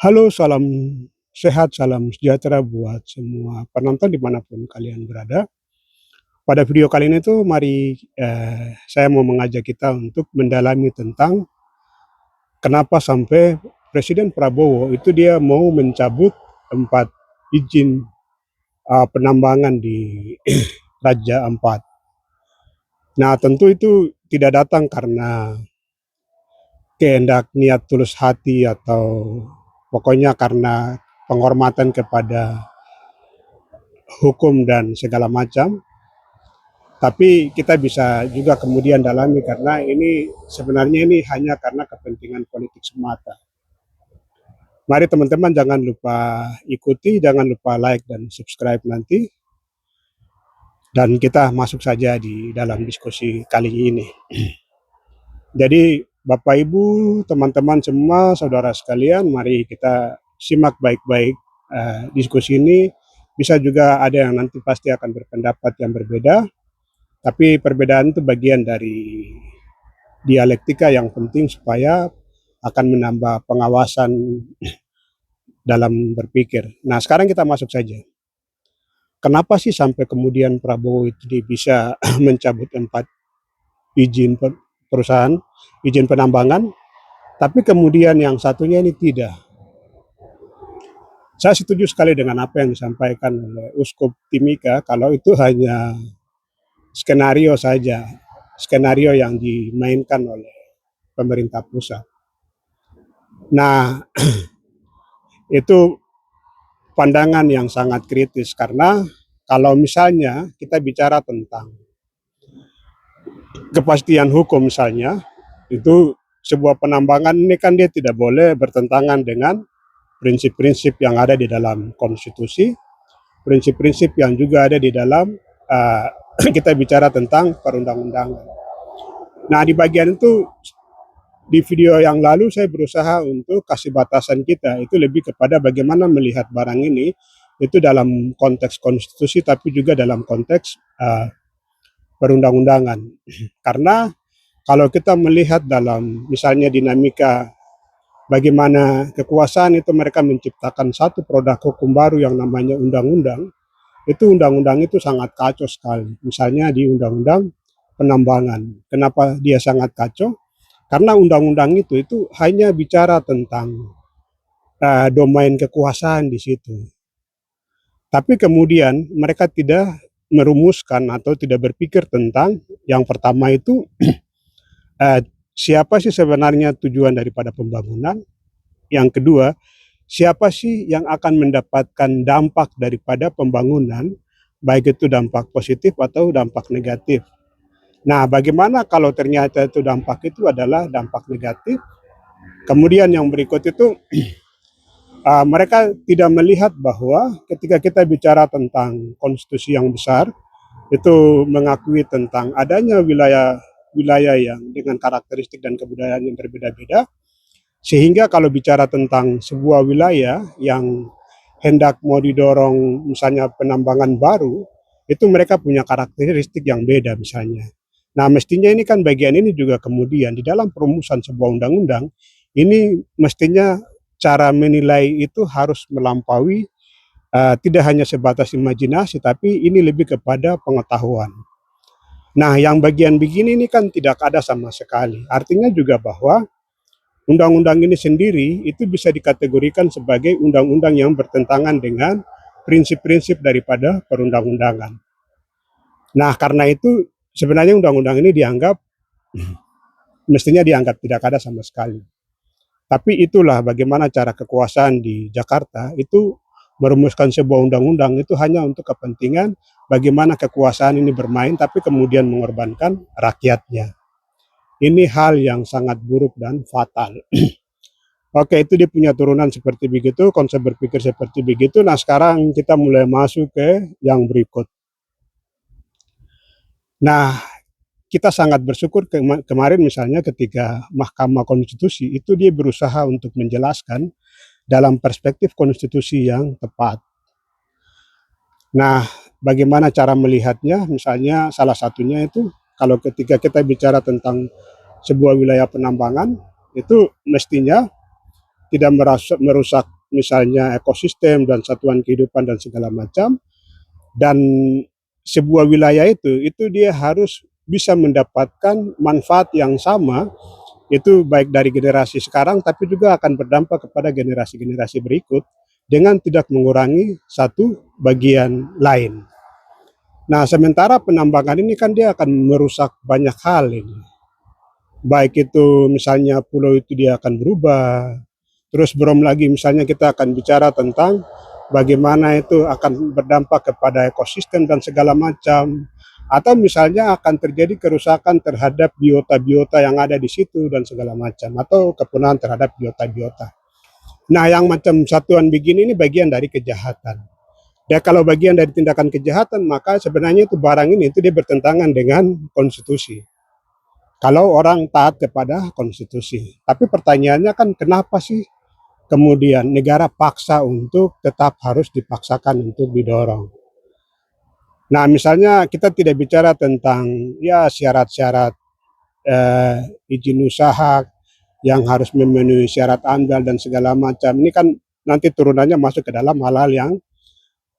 Halo, salam sehat, salam sejahtera buat semua penonton dimanapun kalian berada. Pada video kali ini tuh mari, saya mau mengajak kita untuk mendalami tentang kenapa sampai Presiden Prabowo itu dia mau mencabut 4 izin, penambangan di Raja Ampat. Nah, tentu itu tidak datang karena kehendak niat tulus hati atau pokoknya karena penghormatan kepada hukum dan segala macam. Tapi kita bisa juga kemudian dalami karena ini sebenarnya ini hanya karena kepentingan politik semata. Mari teman-teman jangan lupa ikuti, jangan lupa like dan subscribe nanti. Dan kita masuk saja di dalam diskusi kali ini. Jadi Bapak Ibu, teman-teman semua, saudara sekalian, mari kita simak baik-baik diskusi ini. Bisa juga ada yang nanti pasti akan berpendapat yang berbeda, tapi perbedaan itu bagian dari dialektika yang penting supaya akan menambah pengawasan dalam berpikir. Nah, sekarang kita masuk saja. Kenapa sih sampai kemudian Prabowo itu dia bisa mencabut 4 izin perusahaan, izin penambangan, tapi kemudian yang satunya ini tidak. Saya setuju sekali dengan apa yang disampaikan oleh Uskup Timika kalau itu hanya skenario saja, skenario yang dimainkan oleh pemerintah pusat. Nah, itu pandangan yang sangat kritis karena kalau misalnya kita bicara tentang kepastian hukum misalnya, itu sebuah penambangan ini kan dia tidak boleh bertentangan dengan prinsip-prinsip yang ada di dalam konstitusi, prinsip-prinsip yang juga ada di dalam kita bicara tentang perundang-undangan. Nah, di bagian itu di video yang lalu saya berusaha untuk kasih batasan kita itu lebih kepada bagaimana melihat barang ini itu dalam konteks konstitusi tapi juga dalam konteks perundang-undangan. Karena kalau kita melihat dalam misalnya dinamika bagaimana kekuasaan itu mereka menciptakan satu produk hukum baru yang namanya undang-undang, itu undang-undang itu sangat kacau sekali. Misalnya di undang-undang penambangan. Kenapa dia sangat kacau? Karena undang-undang itu hanya bicara tentang domain kekuasaan di situ. Tapi kemudian mereka tidak merumuskan atau tidak berpikir tentang yang pertama itu siapa sih sebenarnya tujuan daripada pembangunan? Yang kedua, siapa sih yang akan mendapatkan dampak daripada pembangunan, baik itu dampak positif atau dampak negatif. Nah, bagaimana kalau ternyata itu dampak itu adalah dampak negatif? Kemudian yang berikut itu mereka tidak melihat bahwa ketika kita bicara tentang konstitusi yang besar, itu mengakui tentang adanya wilayah yang dengan karakteristik dan kebudayaan yang berbeda-beda, sehingga kalau bicara tentang sebuah wilayah yang hendak mau didorong misalnya penambangan baru, itu mereka punya karakteristik yang beda misalnya. Nah, mestinya ini kan bagian ini juga kemudian di dalam perumusan sebuah undang-undang, ini mestinya cara menilai itu harus melampaui tidak hanya sebatas imajinasi, tapi ini lebih kepada pengetahuan. Nah, yang bagian begini ini kan tidak ada sama sekali. Artinya juga bahwa undang-undang ini sendiri itu bisa dikategorikan sebagai undang-undang yang bertentangan dengan prinsip-prinsip daripada perundang-undangan. Nah, karena itu sebenarnya undang-undang ini dianggap mestinya dianggap tidak ada sama sekali. Tapi itulah bagaimana cara kekuasaan di Jakarta itu merumuskan sebuah undang-undang itu hanya untuk kepentingan bagaimana kekuasaan ini bermain tapi kemudian mengorbankan rakyatnya. Ini hal yang sangat buruk dan fatal. Oke, itu dia punya turunan seperti begitu, konsep berpikir seperti begitu. Nah, sekarang kita mulai masuk ke yang berikut. Nah, kita sangat bersyukur kemarin misalnya ketika Mahkamah Konstitusi itu dia berusaha untuk menjelaskan dalam perspektif konstitusi yang tepat. Nah, bagaimana cara melihatnya? Misalnya salah satunya itu kalau ketika kita bicara tentang sebuah wilayah penambangan, itu mestinya tidak merusak misalnya ekosistem dan satuan kehidupan dan segala macam. Dan sebuah wilayah itu dia harus bisa mendapatkan manfaat yang sama, itu baik dari generasi sekarang tapi juga akan berdampak kepada generasi-generasi berikut dengan tidak mengurangi satu bagian lain. Nah, sementara penambangan ini kan dia akan merusak banyak hal ini. Baik itu misalnya pulau itu dia akan berubah, terus belum lagi misalnya kita akan bicara tentang bagaimana itu akan berdampak kepada ekosistem dan segala macam, atau misalnya akan terjadi kerusakan terhadap biota-biota yang ada di situ dan segala macam, atau kepunahan terhadap biota-biota. Nah, yang macam satuan begini ini bagian dari kejahatan. Ya, kalau bagian dari tindakan kejahatan, maka sebenarnya itu barang ini itu dia bertentangan dengan konstitusi. Kalau orang taat kepada konstitusi. Tapi pertanyaannya kan kenapa sih kemudian negara paksa untuk tetap harus dipaksakan untuk didorong. Nah, misalnya kita tidak bicara tentang ya syarat-syarat izin usaha yang harus memenuhi syarat AMDAL dan segala macam. Ini kan nanti turunannya masuk ke dalam hal-hal yang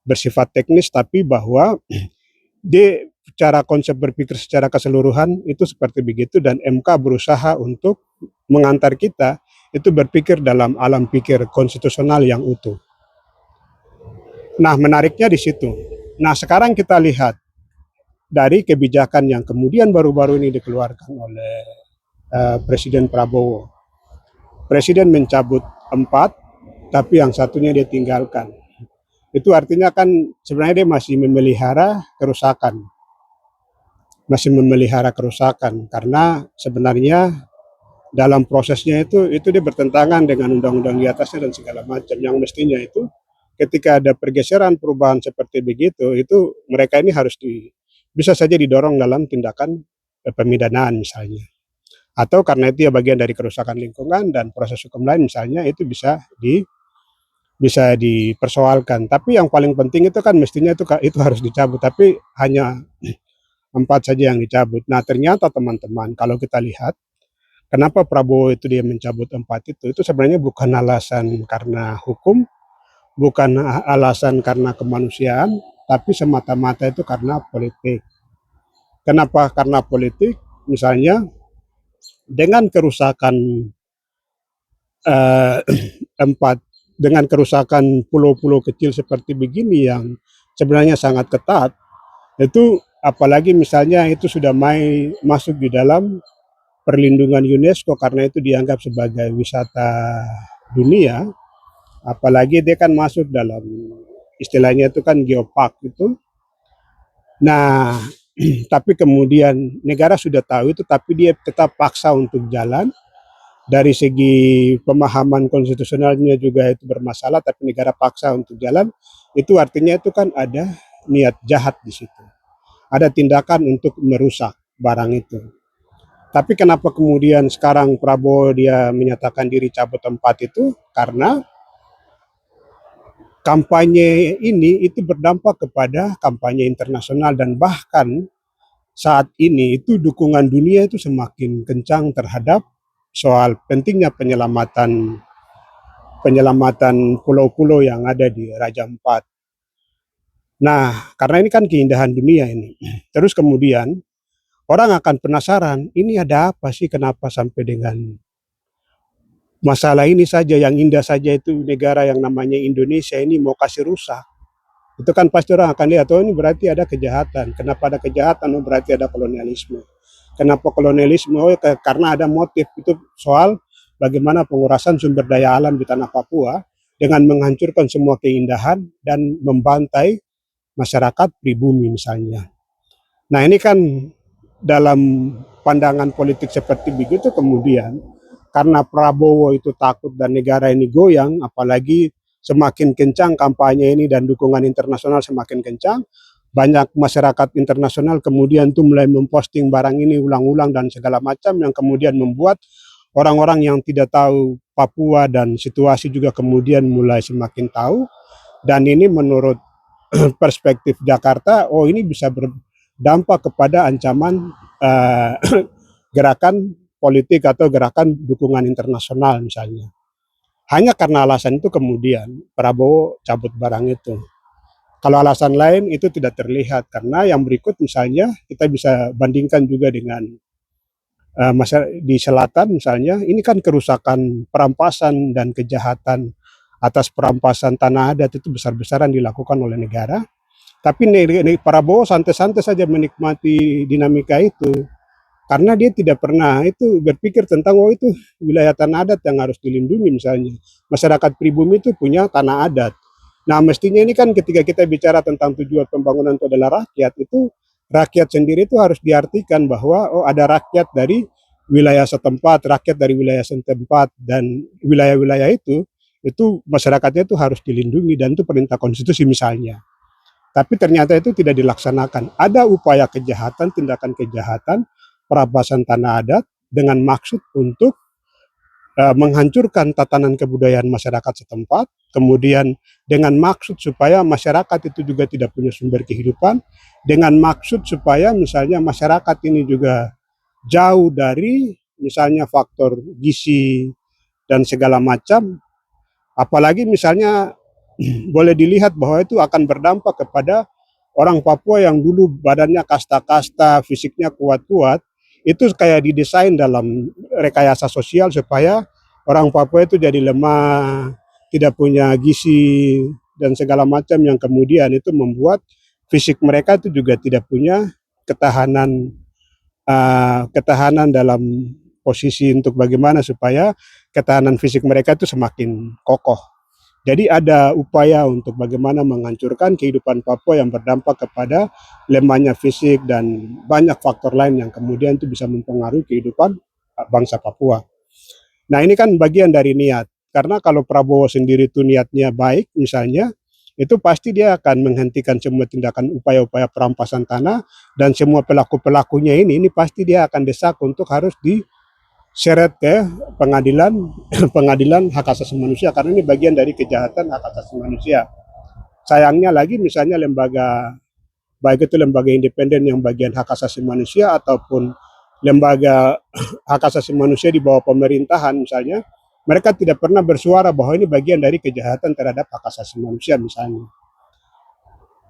bersifat teknis, tapi bahwa di cara konsep berpikir secara keseluruhan itu seperti begitu, dan MK berusaha untuk mengantar kita itu berpikir dalam alam pikir konstitusional yang utuh. Nah, menariknya di situ. Nah, sekarang kita lihat dari kebijakan yang kemudian baru-baru ini dikeluarkan oleh Presiden Prabowo. Presiden mencabut 4, tapi yang satunya dia tinggalkan. Itu artinya kan sebenarnya dia masih memelihara kerusakan. Karena sebenarnya dalam prosesnya itu dia bertentangan dengan undang-undang di atasnya dan segala macam, yang mestinya itu ketika ada pergeseran perubahan seperti begitu, itu mereka ini harus bisa saja didorong dalam tindakan pemidanaan misalnya, atau karena itu ya bagian dari kerusakan lingkungan dan proses hukum lain misalnya, itu bisa dipersoalkan. Tapi yang paling penting itu kan mestinya itu harus dicabut, tapi hanya 4 saja yang dicabut. Nah, ternyata teman-teman, kalau kita lihat kenapa Prabowo itu dia mencabut 4 itu sebenarnya bukan alasan karena hukum, bukan alasan karena kemanusiaan, tapi semata-mata itu karena politik. Kenapa? Karena politik. Misalnya dengan kerusakan eh, 4, dengan kerusakan pulau-pulau kecil seperti begini yang sebenarnya sangat ketat, itu apalagi misalnya itu sudah masuk di dalam perlindungan UNESCO karena itu dianggap sebagai wisata dunia, apalagi dia kan masuk dalam istilahnya itu kan geopark itu. Nah, tapi kemudian negara sudah tahu itu, tapi dia tetap paksa untuk jalan. Dari segi pemahaman konstitusionalnya juga itu bermasalah, tapi negara paksa untuk jalan. Itu artinya itu kan ada niat jahat di situ. Ada tindakan untuk merusak barang itu. Tapi kenapa kemudian sekarang Prabowo dia menyatakan diri cabut 4 itu? Karena kampanye ini itu berdampak kepada kampanye internasional, dan bahkan saat ini itu dukungan dunia itu semakin kencang terhadap soal pentingnya penyelamatan pulau-pulau yang ada di Raja Ampat. Nah, karena ini kan keindahan dunia ini. Terus kemudian orang akan penasaran, ini ada apa sih, kenapa sampai dengan masalah ini saja, yang indah saja itu negara yang namanya Indonesia ini mau kasih rusak. Itu kan pasti orang akan lihat, oh ini berarti ada kejahatan. Kenapa ada kejahatan? Oh berarti ada kolonialisme. Kenapa kolonialisme? Oh karena ada motif, itu soal bagaimana pengurasan sumber daya alam di tanah Papua dengan menghancurkan semua keindahan dan membantai masyarakat pribumi misalnya. Nah, ini kan dalam pandangan politik seperti begitu, kemudian karena Prabowo itu takut dan negara ini goyang, apalagi semakin kencang kampanye ini dan dukungan internasional semakin kencang, banyak masyarakat internasional kemudian tuh mulai memposting barang ini ulang-ulang dan segala macam, yang kemudian membuat orang-orang yang tidak tahu Papua dan situasi juga kemudian mulai semakin tahu. Dan ini menurut perspektif Jakarta, oh ini bisa berdampak kepada ancaman gerakan politik atau gerakan dukungan internasional misalnya. Hanya karena alasan itu kemudian Prabowo cabut barang itu. Kalau alasan lain itu tidak terlihat, karena yang berikut misalnya kita bisa bandingkan juga dengan di selatan misalnya, ini kan kerusakan, perampasan dan kejahatan atas perampasan tanah adat itu besar-besaran dilakukan oleh negara. Tapi Prabowo santai-santai saja menikmati dinamika itu, karena dia tidak pernah itu berpikir tentang oh itu wilayah tanah adat yang harus dilindungi misalnya. Masyarakat pribumi itu punya tanah adat. Nah mestinya ini kan ketika kita bicara tentang tujuan pembangunan itu adalah rakyat, itu rakyat sendiri itu harus diartikan bahwa oh ada rakyat dari wilayah setempat, rakyat dari wilayah setempat, dan wilayah-wilayah itu masyarakatnya itu harus dilindungi dan itu perintah konstitusi misalnya. Tapi ternyata itu tidak dilaksanakan. Ada upaya kejahatan, tindakan kejahatan, perampasan tanah adat dengan maksud untuk menghancurkan tatanan kebudayaan masyarakat setempat, kemudian dengan maksud supaya masyarakat itu juga tidak punya sumber kehidupan, dengan maksud supaya misalnya masyarakat ini juga jauh dari misalnya faktor gizi dan segala macam, apalagi misalnya boleh dilihat bahwa itu akan berdampak kepada orang Papua yang dulu badannya kasta-kasta, fisiknya kuat-kuat, itu kayak didesain dalam rekayasa sosial supaya orang Papua itu jadi lemah, tidak punya gizi dan segala macam, yang kemudian itu membuat fisik mereka itu juga tidak punya ketahanan ketahanan dalam posisi untuk bagaimana supaya ketahanan fisik mereka itu semakin kokoh. Jadi ada upaya untuk bagaimana menghancurkan kehidupan Papua yang berdampak kepada lemahnya fisik dan banyak faktor lain yang kemudian itu bisa mempengaruhi kehidupan bangsa Papua. Nah ini kan bagian dari niat, karena kalau Prabowo sendiri itu niatnya baik misalnya, itu pasti dia akan menghentikan semua tindakan upaya-upaya perampasan tanah, dan semua pelaku-pelakunya ini pasti dia akan desak untuk harus diseret ke pengadilan pengadilan hak asasi manusia, karena ini bagian dari kejahatan hak asasi manusia. Sayangnya lagi misalnya lembaga, baik itu lembaga independen yang bagian hak asasi manusia ataupun lembaga hak asasi manusia di bawah pemerintahan misalnya, mereka tidak pernah bersuara bahwa ini bagian dari kejahatan terhadap hak asasi manusia misalnya.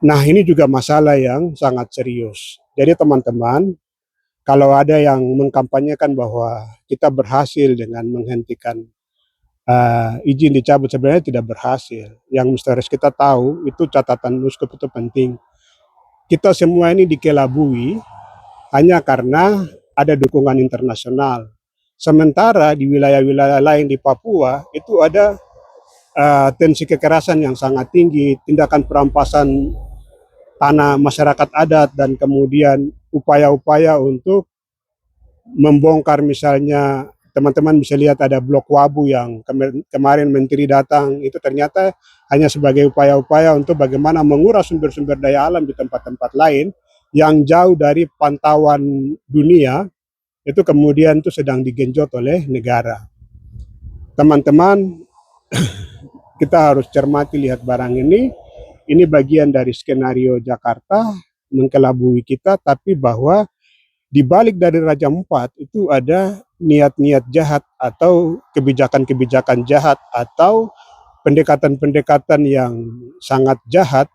Nah ini juga masalah yang sangat serius. Jadi teman-teman, kalau ada yang mengkampanyekan bahwa kita berhasil dengan menghentikan izin dicabut, sebenarnya tidak berhasil. Yang mesti harus kita tahu, itu catatan Uskup itu penting. Kita semua ini dikelabui hanya karena ada dukungan internasional. Sementara di wilayah-wilayah lain di Papua itu ada tensi kekerasan yang sangat tinggi, tindakan perampasan tanah masyarakat adat, dan kemudian upaya-upaya untuk membongkar misalnya, teman-teman bisa lihat ada blok Wabu yang kemarin Menteri datang, itu ternyata hanya sebagai upaya-upaya untuk bagaimana menguras sumber-sumber daya alam di tempat-tempat lain yang jauh dari pantauan dunia, itu kemudian itu sedang digenjot oleh negara. Teman-teman, kita harus cermati lihat barang ini bagian dari skenario Jakarta mengkelabui kita, tapi bahwa di balik dari Raja Empat itu ada niat-niat jahat atau kebijakan-kebijakan jahat atau pendekatan-pendekatan yang sangat jahat,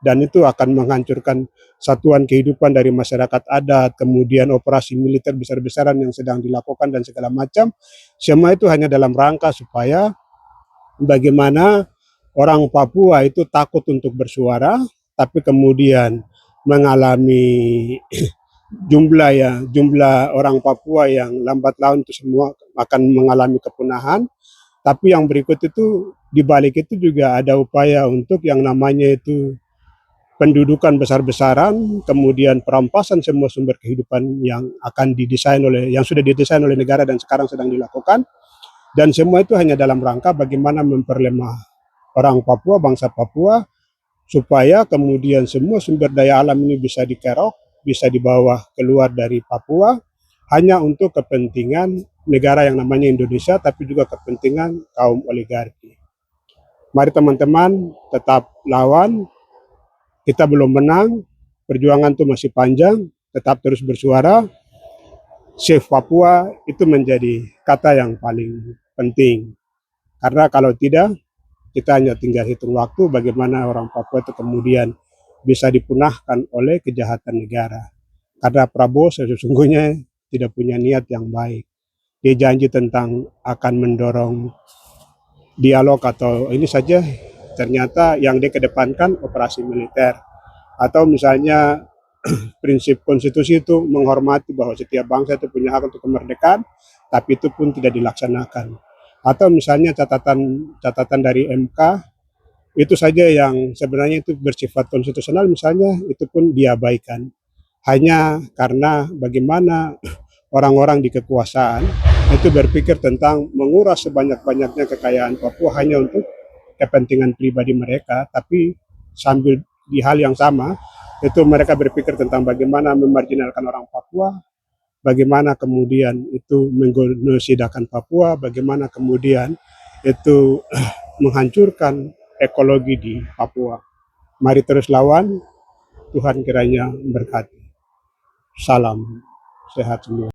dan itu akan menghancurkan satuan kehidupan dari masyarakat adat, kemudian operasi militer besar-besaran yang sedang dilakukan dan segala macam. Semua itu hanya dalam rangka supaya bagaimana orang Papua itu takut untuk bersuara, tapi kemudian mengalami jumlah orang Papua yang lambat laun itu semua akan mengalami kepunahan. Tapi yang berikut itu, di balik itu juga ada upaya untuk yang namanya itu pendudukan besar-besaran, kemudian perampasan semua sumber kehidupan yang akan didesain oleh, yang sudah didesain oleh negara dan sekarang sedang dilakukan, dan semua itu hanya dalam rangka bagaimana memperlemah orang Papua, bangsa Papua, supaya kemudian semua sumber daya alam ini bisa dikerok, bisa dibawa keluar dari Papua, hanya untuk kepentingan negara yang namanya Indonesia, tapi juga kepentingan kaum oligarki. Mari teman-teman tetap lawan, kita belum menang, perjuangan itu masih panjang, tetap terus bersuara. Save Papua itu menjadi kata yang paling penting. Karena kalau tidak, kita hanya tinggal hitung waktu bagaimana orang Papua itu kemudian bisa dipunahkan oleh kejahatan negara. Karena Prabowo sesungguhnya tidak punya niat yang baik. Dia janji tentang akan mendorong dialog atau ini saja, ternyata yang dia kedepankan operasi militer. Atau misalnya prinsip konstitusi itu menghormati bahwa setiap bangsa itu punya hak untuk kemerdekaan, tapi itu pun tidak dilaksanakan. Atau misalnya catatan dari MK, itu saja yang sebenarnya itu bersifat konstitusional misalnya, itu pun diabaikan. Hanya karena bagaimana orang-orang di kekuasaan itu berpikir tentang menguras sebanyak-banyaknya kekayaan Papua hanya untuk kepentingan pribadi mereka, tapi sambil di hal yang sama itu mereka berpikir tentang bagaimana memarginalkan orang Papua, bagaimana kemudian itu mengenosidakan Papua, bagaimana kemudian itu menghancurkan ekologi di Papua. Mari terus lawan, Tuhan kiranya berkati. Salam sehat semua.